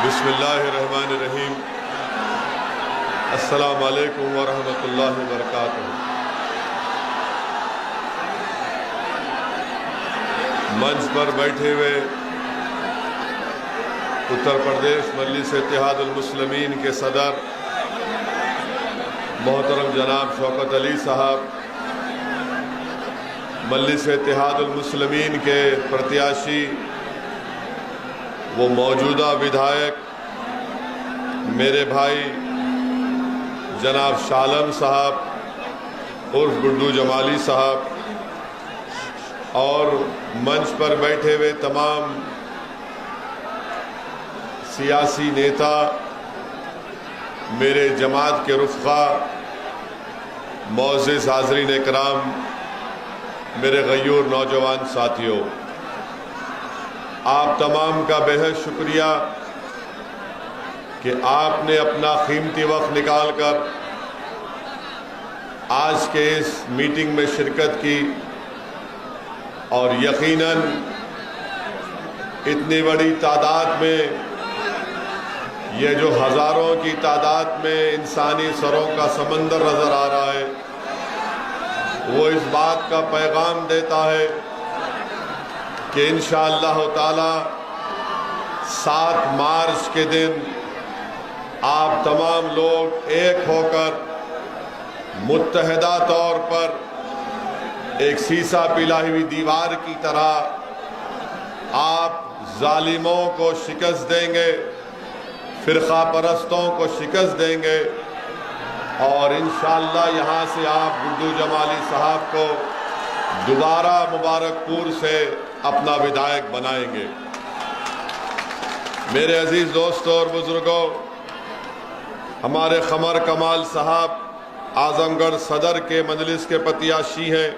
बिस्मिल्लाहिर्रहमानिर्रहीम। अस्सलामु अलैकुम वरहमतुल्लाहि वबरकातुहू। मंच पर बैठे हुए उत्तर प्रदेश मजलिस इत्तेहादुल मुस्लिमीन के सदर मोहतरम जनाब शौकत अली साहब, मजलिस इत्तेहादुल मुस्लिमीन के प्रत्याशी वो मौजूदा विधायक मेरे भाई जनाब शालम साहब उर्फ गुड्डू जमाली साहब और मंच पर बैठे हुए तमाम सियासी नेता, मेरे जमात के रुफ़क़ा, मोअज़्ज़िज़ हाज़रीन इकराम, मेरे गयूर नौजवान साथियों, आप तमाम का बेहद शुक्रिया कि आपने अपना कीमती वक्त निकाल कर आज के इस मीटिंग में शिरकत की और यकीनन इतनी बड़ी तादाद में, ये जो हज़ारों की तादाद में इंसानी सरों का समंदर नज़र आ रहा है, वो इस बात का पैगाम देता है कि इंशाअल्लाह ताला 7 मार्च के दिन आप तमाम लोग एक होकर मुत्तहिदा तौर पर एक सीसा पिलाई हुई दीवार की तरह आप जालिमों को शिकस्त देंगे, फिरका परस्तों को शिकस्त देंगे और इंशाअल्लाह यहाँ से आप गुड्डू जमाली साहब को दोबारा मुबारकपुर से अपना विधायक बनाएंगे। मेरे अजीज दोस्तों और बुजुर्गों, हमारे क़मर कमाल साहब आजमगढ़ सदर के मजलिस के प्रत्याशी हैं,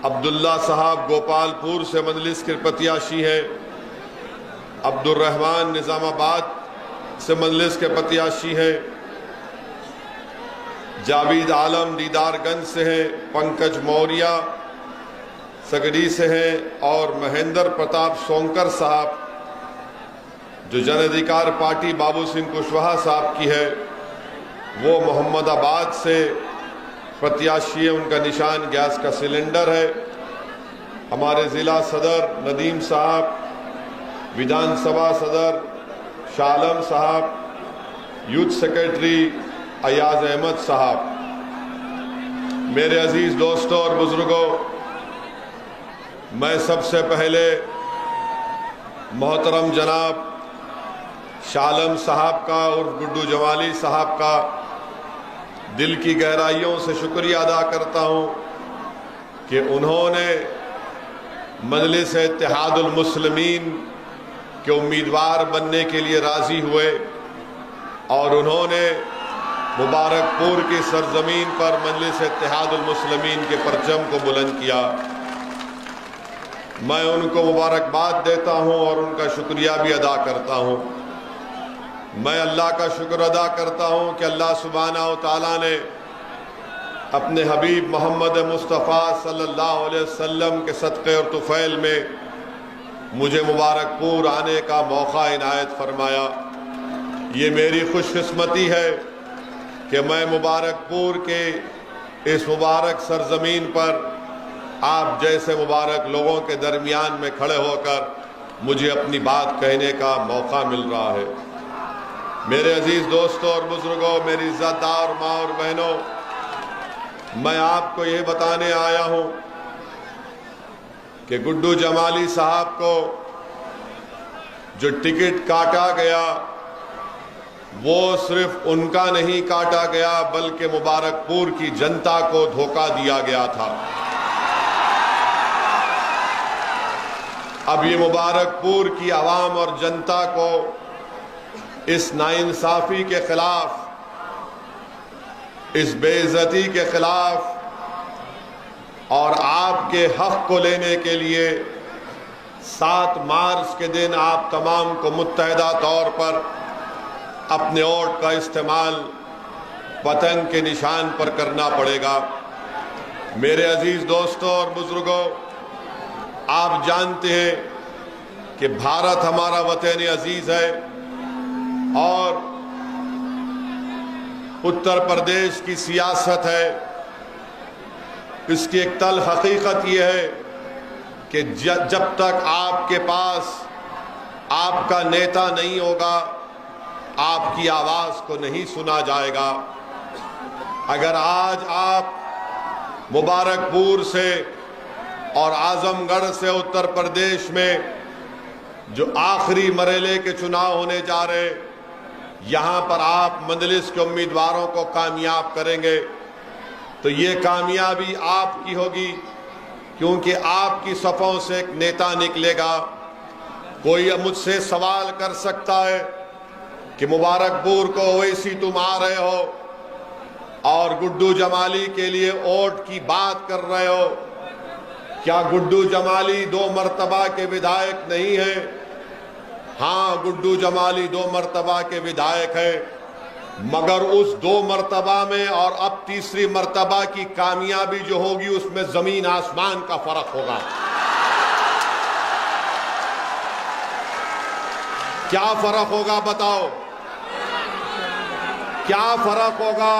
अब्दुल्ला साहब गोपालपुर से मजलिस के प्रत्याशी हैं, अब्दुर्रहमान निज़ामाबाद से मजलिस के प्रत्याशी हैं, जावेद आलम दीदारगंज से हैं, पंकज मौर्य सगड़ी से हैं और महेंद्र प्रताप सोंकर साहब जो जन अधिकार पार्टी बाबू सिंह कुशवाहा साहब की है, वो मोहम्मदाबाद से प्रत्याशी है, उनका निशान गैस का सिलेंडर है। हमारे ज़िला सदर नदीम साहब, विधानसभा सदर शालम साहब, यूथ सेक्रेटरी अयाज अहमद साहब। मेरे अजीज़ दोस्तों और बुजुर्गों, मैं सबसे पहले मोहतरम जनाब शालम साहब का और गुड्डू जमाली साहब का दिल की गहराइयों से शुक्रिया अदा करता हूँ कि उन्होंने मजलिस इत्तेहादुल मुस्लिमीन के उम्मीदवार बनने के लिए राज़ी हुए और उन्होंने मुबारकपुर की सरजमीन पर मजलिस इत्तेहादुल मुस्लिमीन के परचम को बुलंद किया। मैं उनको मुबारकबाद देता हूँ और उनका शुक्रिया भी अदा करता हूँ। मैं अल्लाह का शुक्र अदा करता हूँ कि अल्लाह सुब्हानहू व तआला ने अपने हबीब मोहम्मद मुस्तफ़ा सल्लल्लाहु अलैहि वसल्लम के सदक़े और तुफ़ैल में मुझे मुबारकपुर आने का मौका इनायत फरमाया। ये मेरी खुशकिस्मती है कि मैं मुबारकपुर के इस मुबारक सरजमीन पर आप जैसे मुबारक लोगों के दरमियान में खड़े होकर मुझे अपनी बात कहने का मौका मिल रहा है। मेरे अजीज़ दोस्तों और बुजुर्गों, मेरी इज़्ज़तदार माँ और बहनों, मैं आपको ये बताने आया हूँ कि गुड्डू जमाली साहब को जो टिकट काटा गया वो सिर्फ उनका नहीं काटा गया बल्कि मुबारकपुर की जनता को धोखा दिया गया था। अब ये मुबारकपुर की आवाम और जनता को इस नाइंसाफ़ी के खिलाफ, इस बेइज्जती के खिलाफ और आपके हक को लेने के लिए 7 मार्च के दिन आप तमाम को मुत्तहिदा तौर पर अपने वोट का इस्तेमाल पतंग के निशान पर करना पड़ेगा। मेरे अजीज दोस्तों और बुजुर्गों, आप जानते हैं कि भारत हमारा वतन अजीज है और उत्तर प्रदेश की सियासत है। इसकी एक तल्ख हकीकत यह है कि जब तक आपके पास आपका नेता नहीं होगा, आपकी आवाज़ को नहीं सुना जाएगा। अगर आज आप मुबारकपुर से और आजमगढ़ से उत्तर प्रदेश में जो आखिरी मरहले के चुनाव होने जा रहे, यहाँ पर आप मजलिस के उम्मीदवारों को कामयाब करेंगे तो ये कामयाबी आपकी होगी, क्योंकि आपकी सफ़ों से एक नेता निकलेगा। कोई मुझसे सवाल कर सकता है कि मुबारकपुर को ओवैसी तुम आ रहे हो और गुड्डू जमाली के लिए वोट की बात कर रहे हो, क्या गुड्डू जमाली 2 मरतबा के विधायक नहीं है? हाँ, गुड्डू जमाली 2 मरतबा के विधायक है, मगर उस 2 मरतबा में और अब तीसरी मरतबा की कामयाबी जो होगी उसमें जमीन आसमान का फर्क होगा। क्या फर्क होगा बताओ? क्या फर्क होगा?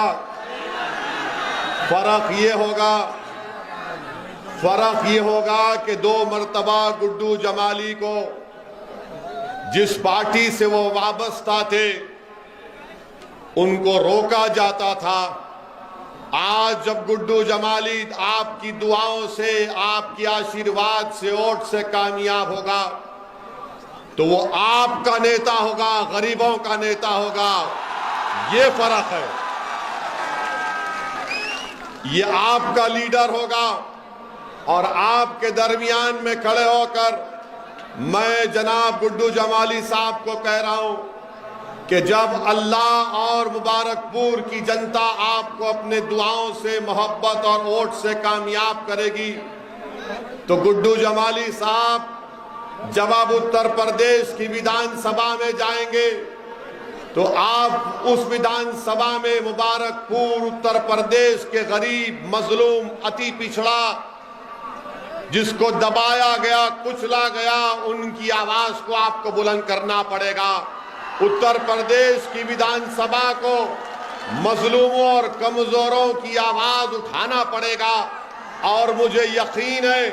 फर्क ये होगा कि 2 मरतबा गुड्डू जमाली को जिस पार्टी से वो वाबस्ता थे उनको रोका जाता था। आज जब गुड्डू जमाली आपकी दुआओं से, आपकी आशीर्वाद से, वोट से कामयाब होगा तो वो आपका नेता होगा, गरीबों का नेता होगा। ये फर्क है। ये आपका लीडर होगा और आपके दरमियान में खड़े होकर मैं जनाब गुड्डू जमाली साहब को कह रहा हूं कि जब अल्लाह और मुबारकपुर की जनता आपको अपने दुआओं से, मोहब्बत और वोट से कामयाब करेगी तो गुड्डू जमाली साहब जब आप उत्तर प्रदेश की विधानसभा में जाएंगे तो आप उस विधानसभा में मुबारकपुर उत्तर प्रदेश के गरीब, मजलूम, अति पिछड़ा, जिसको दबाया गया, कुचला गया, उनकी आवाज को आपको बुलंद करना पड़ेगा। उत्तर प्रदेश की विधानसभा को मजलूमों और कमजोरों की आवाज उठाना पड़ेगा और मुझे यकीन है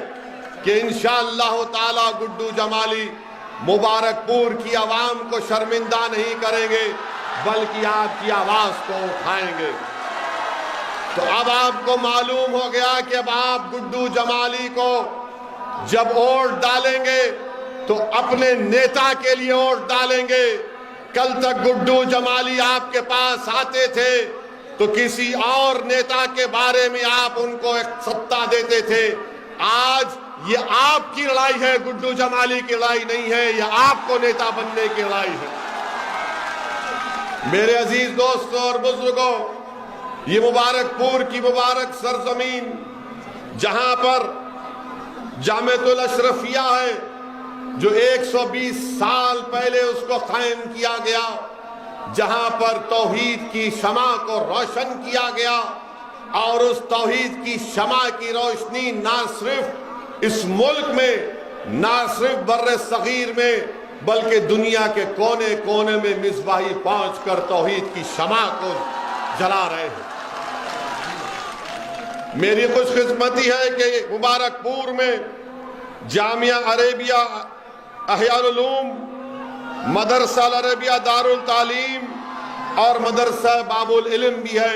कि इंशाअल्लाह ताला गुड्डू जमाली मुबारकपुर की आवाम को शर्मिंदा नहीं करेंगे बल्कि आपकी आवाज को उठाएंगे। तो अब आपको मालूम हो गया कि अब आप गुड्डू जमाली को जब वोट डालेंगे तो अपने नेता के लिए वोट डालेंगे। कल तक गुड्डू जमाली आपके पास आते थे तो किसी और नेता के बारे में आप उनको एक सत्ता देते थे। आज ये आपकी लड़ाई है, गुड्डू जमाली की लड़ाई नहीं है। ये आपको नेता बनने की लड़ाई है। मेरे अजीज दोस्तों और बुजुर्गों, ये मुबारकपुर की मुबारक सरजमीन जहां पर जामिअतुल अशरफिया है जो 120 साल पहले उसको कायम किया गया, जहां पर तौहीद की शमा को रोशन किया गया और उस तौहीद की शमा की रोशनी ना सिर्फ इस मुल्क में, ना सिर्फ बर्रे सगीर में, बल्कि दुनिया के कोने कोने में मिसबाही पहुंचकर तौहीद की शमा को जला रहे हैं। मेरी खुशकिस्मती है कि मुबारकपुर में जामिया अरेबिया अहयाल उलूम, मदरसा अरेबिया दारुल तालीम और मदरसा बाबुल इल्म भी है।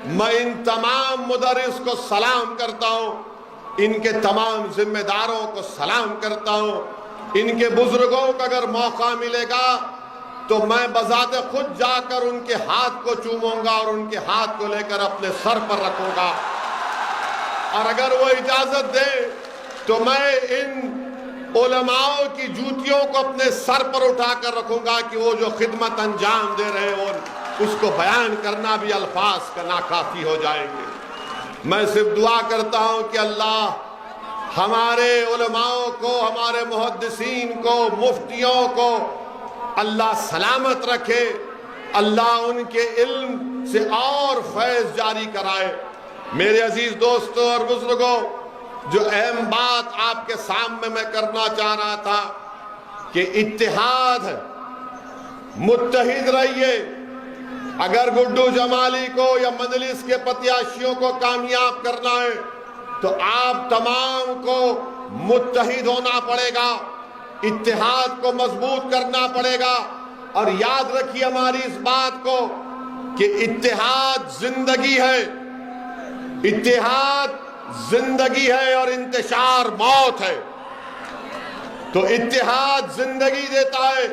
मैं इन तमाम मुदर्रिस को सलाम करता हूँ, इनके तमाम जिम्मेदारों को सलाम करता हूँ। इनके बुजुर्गों को अगर मौका मिलेगा तो मैं बजाते खुद जाकर उनके हाथ को चूमूंगा और उनके हाथ को लेकर अपने सर पर रखूंगा। और अगर वो इजाजत दे तो मैं इन उलमाओं की जूतियों को अपने सर पर उठाकर रखूंगा कि वो जो खिदमत अंजाम दे रहे हो उसको बयान करना भी अल्फाज का नाकाफी हो जाएंगे। मैं सिर्फ दुआ करता हूं कि अल्लाह हमारे उलमाओं को, हमारे मुहद्दिसीन को, मुफ्तियों को अल्लाह सलामत रखे, अल्लाह उनके इल्म से और फैज जारी कराए। मेरे अजीज दोस्तों और बुजुर्गों, जो अहम बात आपके सामने मैं करना चाह रहा था कि इत्तेहाद है, मुत्तहिद रहिए। अगर गुड्डू जमाली को या मजलिस के प्रत्याशियों को कामयाब करना है तो आप तमाम को मुत्तहिद होना पड़ेगा, इत्तेहाद को मजबूत करना पड़ेगा। और याद रखिए हमारी इस बात को कि इत्तेहाद जिंदगी है, इत्तेहाद जिंदगी है और इंतशार मौत है। तो इत्तेहाद जिंदगी देता है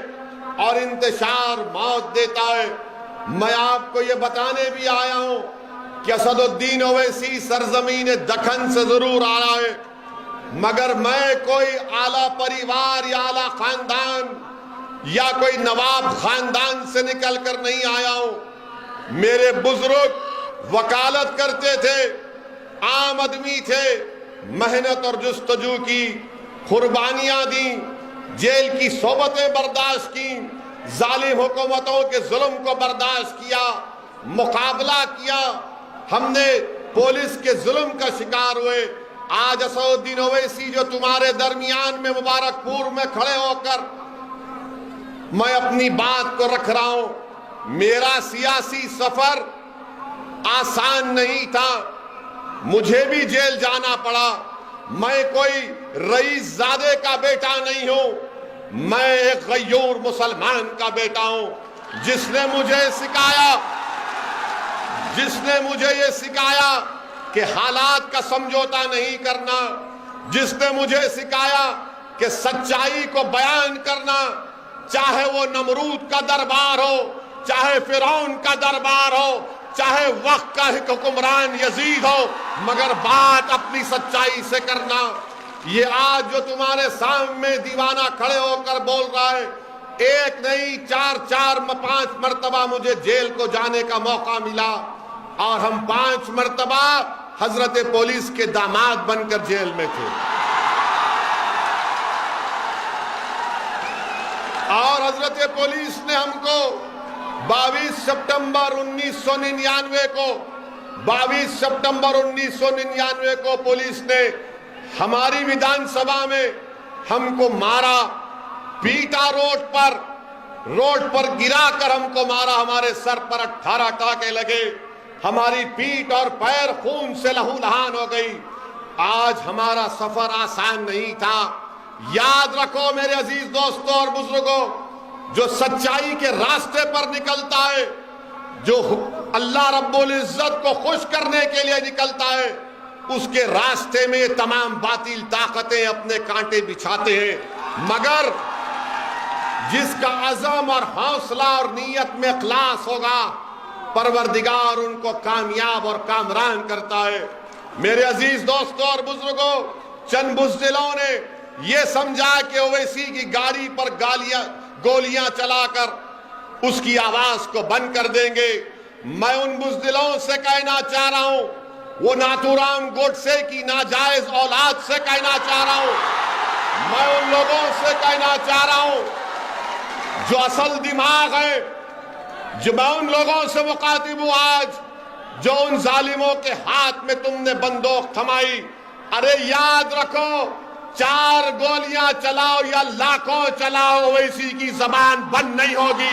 और इंतशार मौत देता है। मैं आपको ये बताने भी आया हूं कि असदुद्दीन ओवैसी सरजमीन दखन से जरूर आ रहा है, मगर मैं कोई आला परिवार या आला खानदान या कोई नवाब खानदान से निकल कर नहीं आया हूं। मेरे बुजुर्ग वकालत करते थे, आम आदमी थे, मेहनत और जुस्तजू की, कुर्बानियां दी, जेल की सोबतें बर्दाश्त की, जालिम हुकूमतों के जुल्म को बर्दाश्त किया, मुकाबला किया। हमने पुलिस के जुल्म का शिकार हुए। आज असदुद्दीन ओवैसी जो तुम्हारे दरमियान में मुबारकपुर में खड़े होकर मैं अपनी बात को रख रहा हूं, मेरा सियासी सफर आसान नहीं था, मुझे भी जेल जाना पड़ा। मैं कोई रईस जादे का बेटा नहीं हूं, मैं एक गयूर मुसलमान का बेटा हूं जिसने मुझे ये सिखाया कि हालात का समझौता नहीं करना, जिसने मुझे सिखाया कि सच्चाई को बयान करना, चाहे वो नमरूद का दरबार हो, चाहे फिरौन का दरबार हो, चाहे वक्त का हुक्मरान यजीद हो, मगर बात अपनी सच्चाई से करना। ये आज जो तुम्हारे सामने दीवाना खड़े होकर बोल रहा है, एक नहीं 4-5 मर्तबा मुझे जेल को जाने का मौका मिला और हम 5 मर्तबा हजरत पुलिस के दामाद बनकर जेल में थे। और हजरत पुलिस ने हमको 22 सितंबर 1999 को पुलिस ने हमारी विधानसभा में हमको मारा, पीटा, रोड पर गिरा कर हमको मारा, हमारे सर पर 18 टाके लगे, हमारी पीठ और पैर खून से लहूलुहान हो गई। आज हमारा सफर आसान नहीं था। याद रखो मेरे अजीज दोस्तों और बुजुर्गों, जो सच्चाई के रास्ते पर निकलता है, जो अल्लाह रब्बुल इज्जत को खुश करने के लिए निकलता है, उसके रास्ते में तमाम बातिल ताकतें अपने कांटे बिछाते हैं, मगर जिसका अज़म और हौसला और नीयत में इखलास होगा, परवरदिगार उनको कामयाब और कामरान करता है। मेरे अजीज दोस्तों और बुजुर्गों, चंद बुज़दिलों ने यह समझा कि ओवैसी की गाड़ी पर गोलियां चलाकर उसकी आवाज को बंद कर देंगे। मैं उन बुज़दिलों से कहना चाह रहा हूं, वो नाथूराम गोडसे की नाजायज औलाद से कहना चाह रहा हूं, मैं उन लोगों से कहना चाह रहा हूं जो असल दिमाग है, जो मैं उन लोगों से मुखातिब हूं आज, जो उन जालिमों के हाथ में तुमने बंदूक थमाई। अरे याद रखो, 4 गोलियां चलाओ या लाखों चलाओ, ओवैसी की जबान बंद नहीं होगी।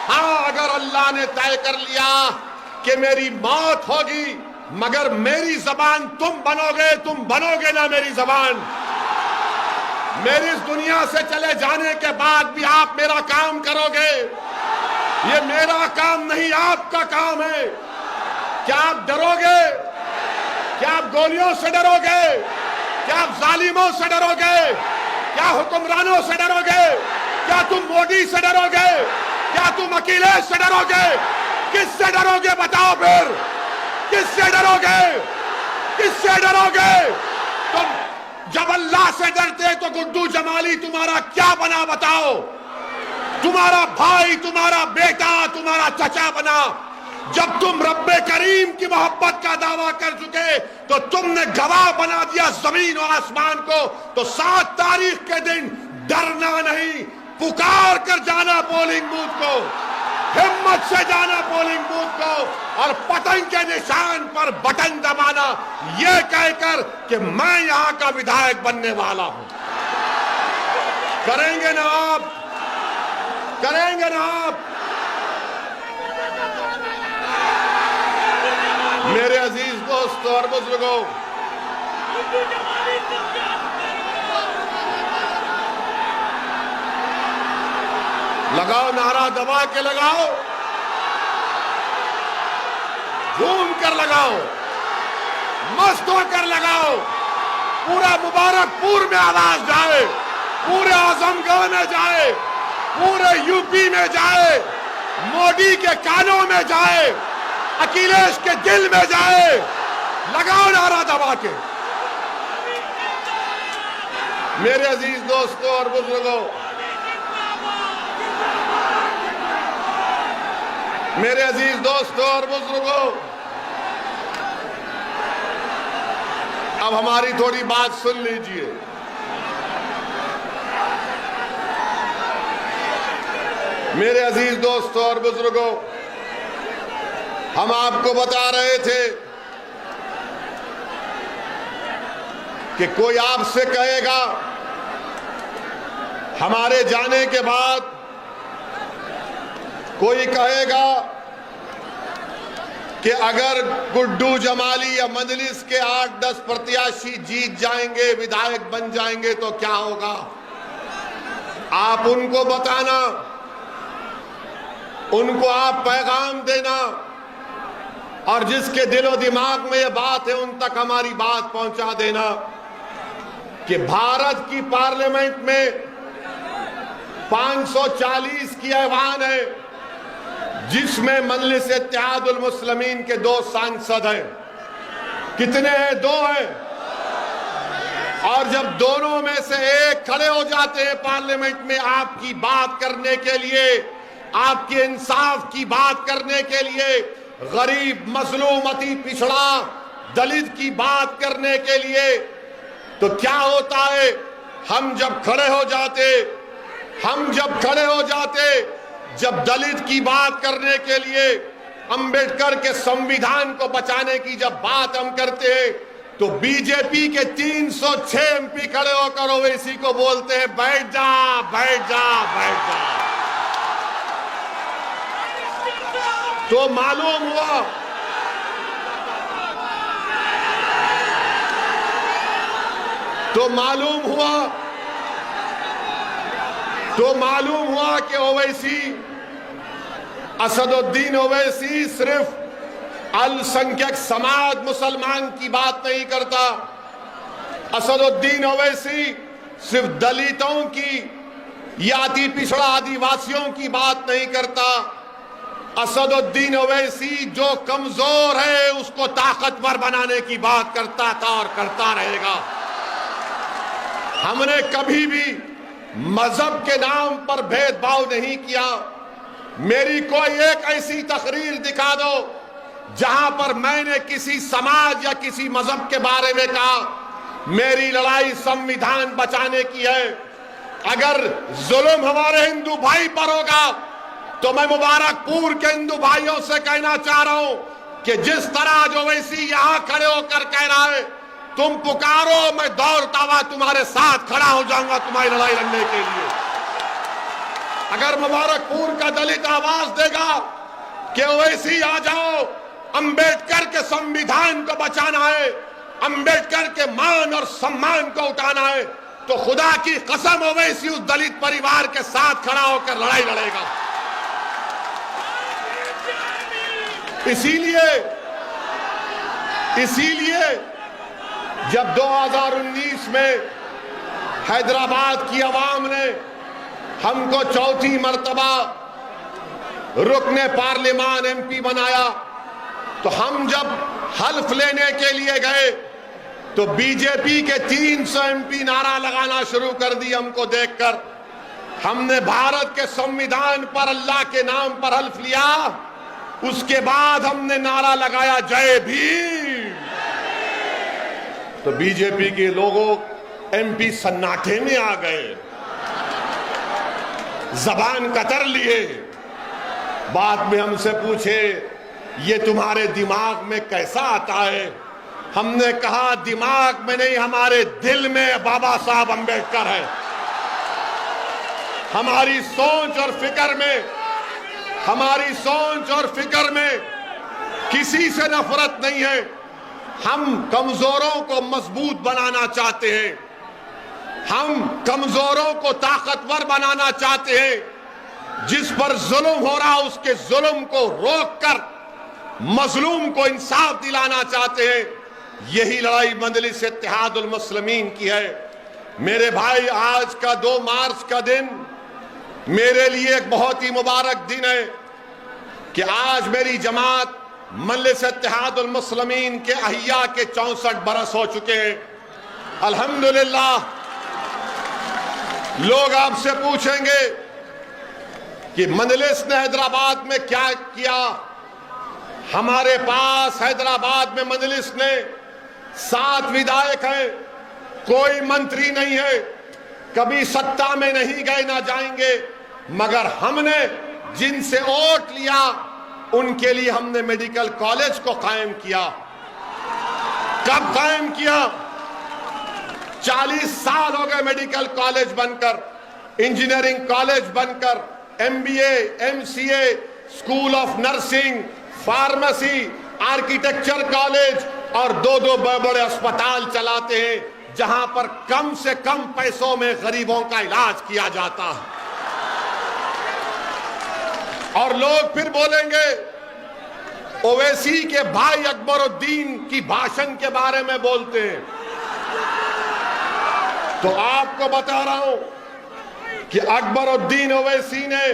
हाँ, अगर अल्लाह ने तय कर लिया कि मेरी मौत होगी, मगर मेरी जबान तुम बनोगे ना मेरी जबान। मेरी इस दुनिया से चले जाने के बाद भी आप मेरा काम करोगे। ये मेरा काम नहीं, आपका काम है। क्या आप डरोगे? क्या आप गोलियों से डरोगे? क्या आप जालिमों से डरोगे? क्या हुक्मरानों से डरोगे? क्या तुम मोदी से डरोगे? क्या तुम अखिलेश से डरोगे? किससे डरोगे बताओ फिर? किससे डरोगे? तुम जब अल्लाह से डरते तो गुड्डू जमाली तुम्हारा क्या बना बताओ? तुम्हारा भाई, तुम्हारा बेटा, तुम्हारा चचा बना। जब तुम रब्बे करीम की मोहब्बत का दावा कर चुके तो तुमने गवाह बना दिया जमीन और आसमान को। तो 7 तारीख के दिन डरना नहीं, पुकार कर जाना पोलिंग बूथ को, हिम्मत से जाना पोलिंग बूथ को और पतंग के निशान पर बटन दबाना, यह कहकर कि मैं यहां का विधायक बनने वाला हूं। करेंगे ना आप? करेंगे ना आप? मेरे अजीज दोस्तों और बुजुर्गों, लगाओ नारा, दबा के लगाओ, झूम कर लगाओ, मस्त होकर लगाओ, पूरा मुबारकपुर में आवाज जाए, पूरे आजमगढ़ में जाए, पूरे यूपी में जाए, मोदी के कानों में जाए, अखिलेश के दिल में जाए। लगाओ नारा दबा के। मेरे अजीज दोस्तों और बुजुर्गों, मेरे अजीज दोस्तों और बुजुर्गों, अब हमारी थोड़ी बात सुन लीजिए। मेरे अजीज दोस्तों और बुजुर्गों, हम आपको बता रहे थे कि कोई आपसे कहेगा हमारे जाने के बाद, कोई कहेगा कि अगर गुड्डू जमाली या मजलिस के 8-10 प्रत्याशी जीत जाएंगे, विधायक बन जाएंगे तो क्या होगा? आप उनको बताना, उनको आप पैगाम देना, और जिसके दिलो दिमाग में ये बात है उन तक हमारी बात पहुंचा देना कि भारत की पार्लियामेंट में 540 की ऐवान है, जिसमें मजलिस इत्तेहादुल मुस्लिमीन के 2 सांसद हैं। कितने हैं? 2 हैं। और जब दोनों में से एक खड़े हो जाते हैं पार्लियामेंट में आपकी बात करने के लिए, आपके इंसाफ की बात करने के लिए, गरीब, मजलूम, अति पिछड़ा, दलित की बात करने के लिए, तो क्या होता है? हम जब खड़े हो जाते, जब दलित की बात करने के लिए, अंबेडकर के संविधान को बचाने की जब बात हम करते हैं, तो बीजेपी के 306 एमपी खड़े होकर ओवैसी को बोलते हैं बैठ जा, बैठ जा, बैठ जा। तो मालूम हुआ कि ओवैसी, असदुद्दीन ओवैसी सिर्फ अल्पसंख्यक समाज मुसलमान की बात नहीं करता। असदुद्दीन ओवैसी सिर्फ दलितों की या अति पिछड़ा आदिवासियों की बात नहीं करता। असदुद्दीन ओवैसी जो कमजोर है उसको ताकतवर बनाने की बात करता था और करता रहेगा। हमने कभी भी मजहब के नाम पर भेदभाव नहीं किया। मेरी कोई एक ऐसी तकरीर दिखा दो जहां पर मैंने किसी समाज या किसी मजहब के बारे में कहा मेरी लड़ाई संविधान बचाने की है। अगर जुल्म हमारे हिंदू भाई पर होगा तो मैं मुबारकपुर के हिंदू भाइयों से कहना चाह रहा हूं कि जिस तरह जो वैसी यहां खड़े होकर कह रहा है तुम पुकारो, मैं दौड़ता हुआ तुम्हारे साथ खड़ा हो जाऊंगा तुम्हारी लड़ाई लड़ने के लिए। अगर मुबारकपुर का दलित आवाज देगा कि ओवैसी आ जाओ, अंबेडकर के संविधान को बचाना है, अंबेडकर के मान और सम्मान को उठाना है, तो खुदा की कसम ओवैसी उस दलित परिवार के साथ खड़ा होकर लड़ाई लड़ेगा। इसीलिए जब 2019 में हैदराबाद की आवाम ने हमको चौथी मर्तबा रुकने पार्लियामान एमपी बनाया, तो हम जब हल्फ लेने के लिए गए तो बीजेपी के 300 एमपी नारा लगाना शुरू कर दी। हमको देखकर हमने भारत के संविधान पर अल्लाह के नाम पर हल्फ लिया। उसके बाद हमने नारा लगाया जय भीम। तो बीजेपी के लोगों एमपी सन्नाटे में आ गए, जबान कतर लिए। बाद में हमसे पूछे ये तुम्हारे दिमाग में कैसा आता है? हमने कहा दिमाग में नहीं, हमारे दिल में बाबा साहब अंबेडकर है। हमारी सोच और फिक्र में, हमारी सोच और फिक्र में किसी से नफरत नहीं है। हम कमजोरों को मजबूत बनाना चाहते हैं, हम कमजोरों को ताकतवर बनाना चाहते हैं। जिस पर जुल्म हो रहा उसके जुल्म को रोककर मजलूम को इंसाफ दिलाना चाहते हैं। यही लड़ाई मजलिस इत्तेहादुल मुस्लिमीन की है। मेरे भाई, आज का 2 मार्च का दिन मेरे लिए एक बहुत ही मुबारक दिन है कि आज मेरी जमात मजलिस इत्तेहादुल मुस्लिमीन के अहिया के 64 बरस हो चुके हैं। अल्हम्दुलिल्लाह। लोग आपसे पूछेंगे कि मजलिस ने हैदराबाद में क्या किया। हमारे पास हैदराबाद में मजलिस ने 7 विधायक हैं, कोई मंत्री नहीं है, कभी सत्ता में नहीं गए, ना जाएंगे, मगर हमने जिनसे वोट लिया उनके लिए हमने मेडिकल कॉलेज को कायम किया। कब कायम किया? 40 साल हो गए मेडिकल कॉलेज बनकर, इंजीनियरिंग कॉलेज बनकर, MBA, MCA, school of nursing, pharmacy, architecture college और 2-2 बड़े अस्पताल चलाते हैं जहां पर कम से कम पैसों में गरीबों का इलाज किया जाता है। और लोग फिर बोलेंगे ओवैसी के भाई अकबरुद्दीन की भाषण के बारे में बोलते हैं। तो आपको बता रहा हूं कि अकबरुद्दीन ओवैसी ने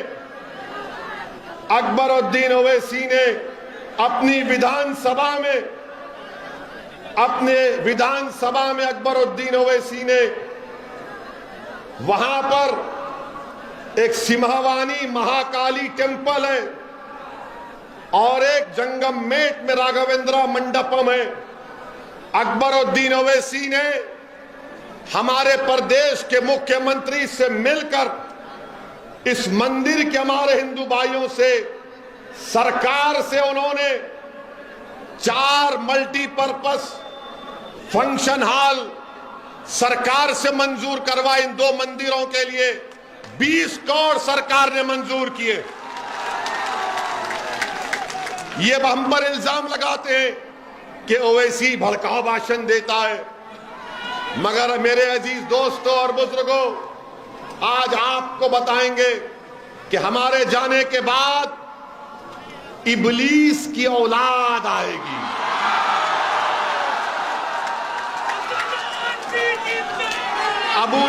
अपनी विधानसभा में अकबरुद्दीन ओवैसी ने वहां पर एक सिम्हावानी महाकाली टेम्पल है और एक जंगममेट में राघवेंद्र मंडपम है। अकबरुद्दीन ओवैसी ने हमारे प्रदेश के मुख्यमंत्री से मिलकर इस मंदिर के हमारे हिंदू भाइयों से, सरकार से उन्होंने 4 मल्टीपर्पस फंक्शन हॉल सरकार से मंजूर करवा। इन 2 मंदिरों के लिए 20 करोड़ सरकार ने मंजूर किए। ये हम पर इल्जाम लगाते हैं कि ओवैसी भड़काऊ भाषण देता है, मगर मेरे अजीज दोस्तों और बुजुर्गों, आज आपको बताएंगे कि हमारे जाने के बाद इब्लीस की औलाद आएगी। अबू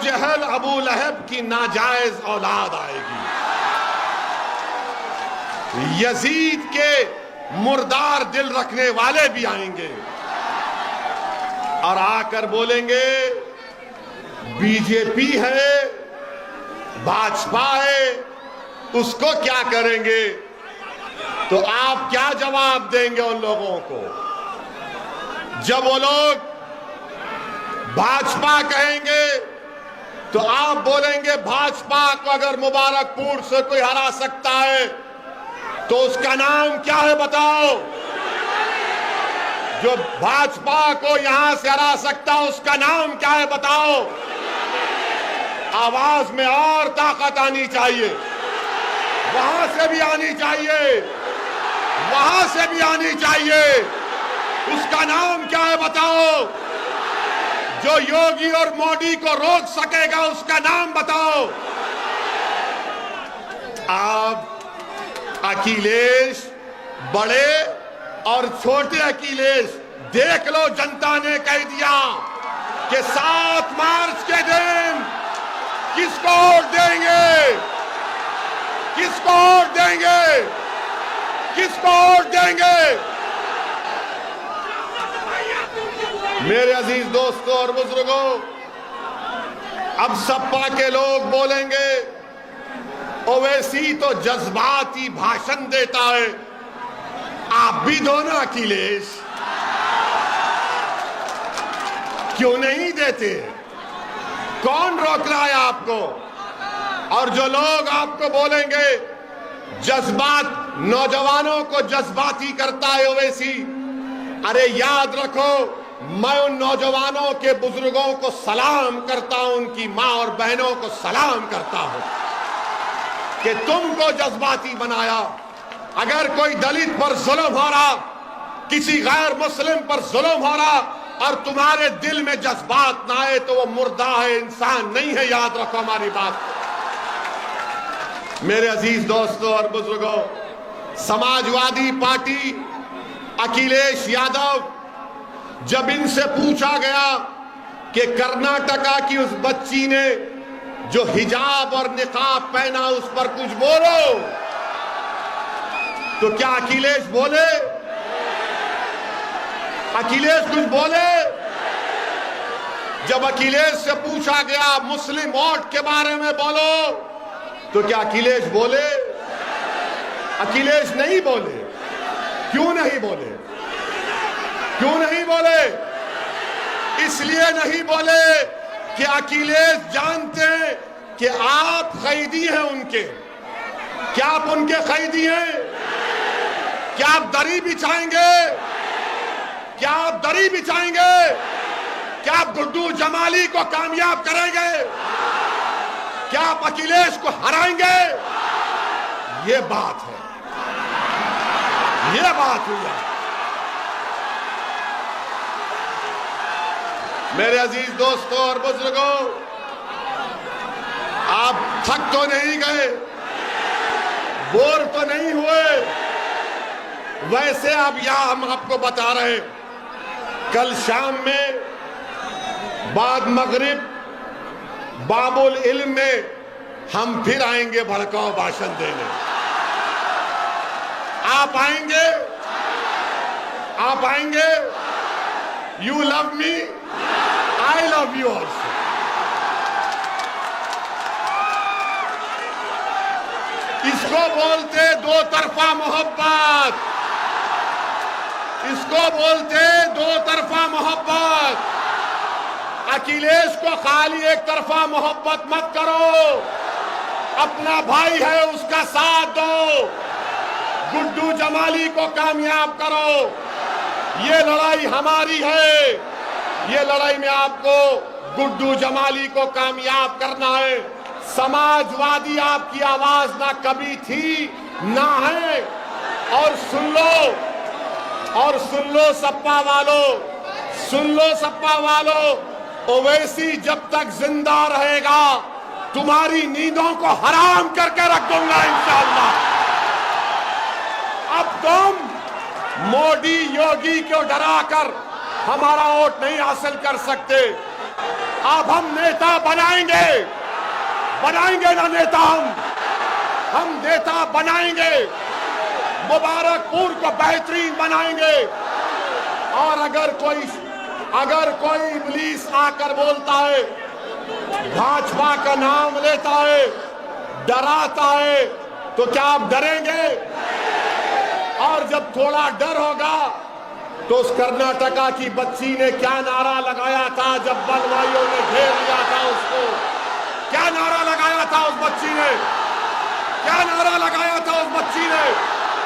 जहल अबू लहब की नाजायज औलाद आएगी। यजीद के मुर्दार दिल रखने वाले भी आएंगे और आकर बोलेंगे बीजेपी है, भाजपा है, उसको क्या करेंगे। तो आप क्या जवाब देंगे उन लोगों को जब वो लोग भाजपा कहेंगे? तो आप बोलेंगे भाजपा को अगर मुबारकपुर से कोई हरा सकता है तो उसका नाम क्या है बताओ। जो भाजपा को यहां से हरा सकता है उसका नाम क्या है बताओ। आवाज में और ताकत आनी चाहिए, वहां से भी आनी चाहिए, वहां से भी आनी चाहिए। उसका नाम क्या है बताओ। जो योगी और मोदी को रोक सकेगा उसका नाम बताओ। आप अखिलेश, बड़े और छोटे अखिलेश, देख लो जनता ने कह दिया कि 7 मार्च के दिन किसको वोट देंगे, किसको वोट देंगे, किसको वोट देंगे। मेरे अजीज दोस्तों और बुजुर्गों, अब सपा के लोग बोलेंगे ओवैसी तो जज्बाती भाषण देता है, आप भी दो ना अखिलेश, क्यों नहीं देते? कौन रोक रहा है आपको? और जो लोग आपको बोलेंगे जज्बात, नौजवानों को जज्बाती करता है ओवैसी, अरे याद रखो मैं उन नौजवानों के बुजुर्गों को सलाम करता हूं, उनकी मां और बहनों को सलाम करता हूं कि तुमको जज्बाती बनाया। अगर कोई दलित पर जुल्म हो रहा, किसी गैर मुस्लिम पर जुल्म हो रहा और तुम्हारे दिल में जज्बात ना आए तो वो मुर्दा है, इंसान नहीं है। याद रखो हमारी बात। मेरे अजीज दोस्तों और बुजुर्गों, समाजवादी पार्टी अखिलेश यादव, जब इनसे पूछा गया कि कर्नाटका की उस बच्ची ने जो हिजाब और निकाब पहना उस पर कुछ बोलो, तो क्या अखिलेश बोले? अखिलेश कुछ बोले? जब अखिलेश से पूछा गया मुस्लिम वोट के बारे में बोलो, तो क्या अखिलेश बोले? अखिलेश नहीं बोले। क्यों नहीं बोले? क्यों नहीं बोले? इसलिए नहीं बोले कि अखिलेश जानते हैं कि आप कैदी हैं उनके। क्या आप उनके कैदी हैं? क्या आप दरी बिछाएंगे? क्या आप दरी बिछाएंगे? क्या आप गुड्डू जमाली को कामयाब करेंगे? क्या आप अखिलेश को हराएंगे? ये बात है, ये बात हुई है। मेरे अजीज दोस्तों और बुजुर्गों, आप थक तो नहीं गए, बोर तो नहीं हुए? वैसे अब यहां हम आपको बता रहे हैं, कल शाम में बाद मगरिब बाबुल इल्म में हम फिर आएंगे भड़काऊ भाषण देने। आप आएंगे? आप आएंगे? You love me, I love you also. इसको बोलते दो तरफा मोहब्बत, इसको बोलते दो तरफा मोहब्बत। अखिलेश को खाली एक तरफा मोहब्बत मत करो, अपना भाई है उसका साथ दो, गुड्डू जमाली को कामयाब करो। ये लड़ाई हमारी है, ये लड़ाई में आपको गुड्डू जमाली को कामयाब करना है। समाजवादी आपकी आवाज ना कभी थी ना है। और सुन लो, और सुन लो सपा वालों, सुन लो सपा वालों, ओवैसी जब तक जिंदा रहेगा तुम्हारी नींदों को हराम करके रख दूंगा इंशाअल्लाह। अब तुम मोदी योगी को डराकर हमारा वोट नहीं हासिल कर सकते। अब हम नेता बनाएंगे, बनाएंगे ना नेता, हम नेता बनाएंगे, मुबारकपुर को बेहतरीन बनाएंगे। और अगर कोई इब्लीस आकर बोलता है, भाजपा का नाम लेता है, डराता है, तो क्या आप डरेंगे? और जब थोड़ा डर होगा तो उस कर्नाटका की बच्ची ने क्या नारा लगाया था जब बलवाइयों ने घेर लिया था उसको? क्या नारा लगाया था उस बच्ची ने? क्या नारा लगाया था उस बच्ची ने?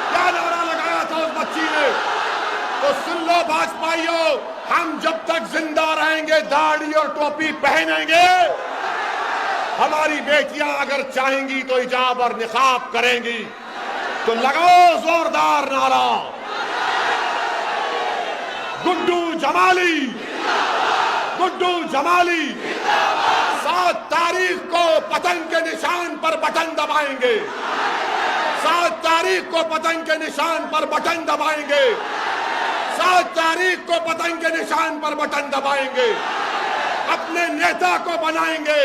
क्या नारा लगाया था उस बच्ची ने? तो सुन लो भाजपाइयों, हम जब तक जिंदा रहेंगे दाढ़ी और टोपी पहनेंगे। हमारी बेटियां अगर चाहेंगी तो हिजाब और निकाब करेंगी। तो लगाओ जोरदार नारा, गुड्डू जमाली, गुड्डू जमाली। 7 तारीख को पतंग के निशान पर बटन दबाएंगे, 7 तारीख को पतंग के निशान पर बटन दबाएंगे, 7 तारीख को पतंग के निशान पर बटन दबाएंगे। अपने नेता को बनाएंगे,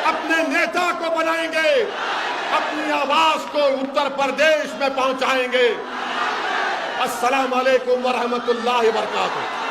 अपने नेता को बनाएंगे, अपनी आवाज को उत्तर प्रदेश में पहुंचाएंगे। अस्सलाम वालेकुम व रहमतुल्लाहि व बरकातुहू।